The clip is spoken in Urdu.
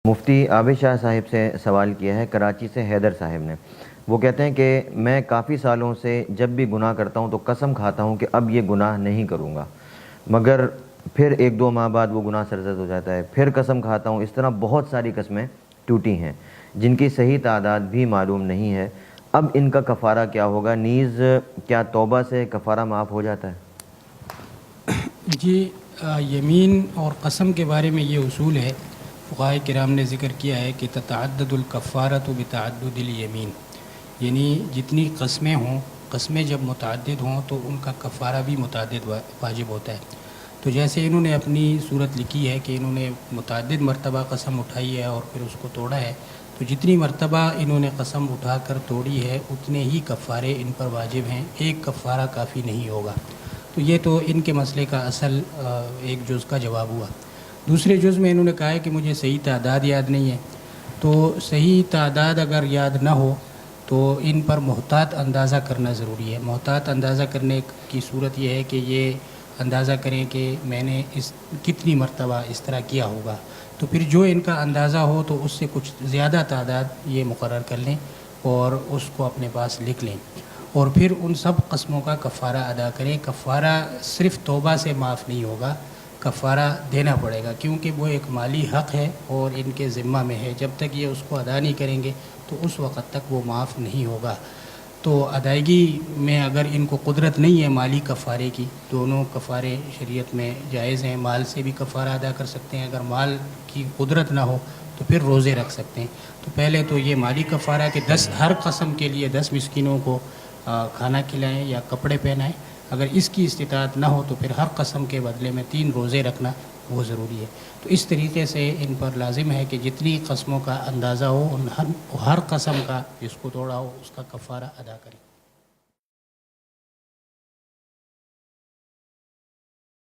مفتی عابد شاہ صاحب سے سوال کیا ہے کراچی سے حیدر صاحب نے۔ وہ کہتے ہیں کہ میں کافی سالوں سے جب بھی گناہ کرتا ہوں تو قسم کھاتا ہوں کہ اب یہ گناہ نہیں کروں گا، مگر پھر ایک دو ماہ بعد وہ گناہ سرزد ہو جاتا ہے، پھر قسم کھاتا ہوں۔ اس طرح بہت ساری قسمیں ٹوٹی ہیں جن کی صحیح تعداد بھی معلوم نہیں ہے۔ اب ان کا کفارہ کیا ہوگا؟ نیز کیا توبہ سے کفارہ معاف ہو جاتا ہے؟ جی، یمین اور قسم کے بارے میں یہ اصول ہے، فقہاء کرام نے ذکر کیا ہے کہ تتعدد الکفارۃ بتعدد الیمین، یعنی جتنی قسمیں ہوں، قسمیں جب متعدد ہوں تو ان کا کفارہ بھی متعدد واجب ہوتا ہے۔ تو جیسے انہوں نے اپنی صورت لکھی ہے کہ انہوں نے متعدد مرتبہ قسم اٹھائی ہے اور پھر اس کو توڑا ہے، تو جتنی مرتبہ انہوں نے قسم اٹھا کر توڑی ہے اتنے ہی کفارے ان پر واجب ہیں، ایک کفارہ کافی نہیں ہوگا۔ تو یہ تو ان کے مسئلے کا اصل ایک جز کا جواب ہوا۔ دوسرے جز میں انہوں نے کہا ہے کہ مجھے صحیح تعداد یاد نہیں ہے، تو صحیح تعداد اگر یاد نہ ہو تو ان پر محتاط اندازہ کرنا ضروری ہے۔ محتاط اندازہ کرنے کی صورت یہ ہے کہ یہ اندازہ کریں کہ میں نے کتنی مرتبہ اس طرح کیا ہوگا، تو پھر جو ان کا اندازہ ہو تو اس سے کچھ زیادہ تعداد یہ مقرر کر لیں اور اس کو اپنے پاس لکھ لیں، اور پھر ان سب قسموں کا کفارہ ادا کریں۔ کفارہ صرف توبہ سے معاف نہیں ہوگا، کفارہ دینا پڑے گا، کیونکہ وہ ایک مالی حق ہے اور ان کے ذمہ میں ہے۔ جب تک یہ اس کو ادا نہیں کریں گے تو اس وقت تک وہ معاف نہیں ہوگا۔ تو ادائیگی میں اگر ان کو قدرت نہیں ہے مالی کفارے کی، دونوں کفارے شریعت میں جائز ہیں۔ مال سے بھی کفارہ ادا کر سکتے ہیں، اگر مال کی قدرت نہ ہو تو پھر روزے رکھ سکتے ہیں۔ تو پہلے تو یہ مالی کفارہ کہ ہر قسم کے لیے 10 مسکینوں کو کھانا کھلائیں یا کپڑے پہنائیں۔ اگر اس کی استطاعت نہ ہو تو پھر ہر قسم کے بدلے میں 3 روزے رکھنا وہ ضروری ہے۔ تو اس طریقے سے ان پر لازم ہے کہ جتنی قسموں کا اندازہ ہو ان ہر قسم کا جس کو توڑا ہو اس کا کفارہ ادا کریں۔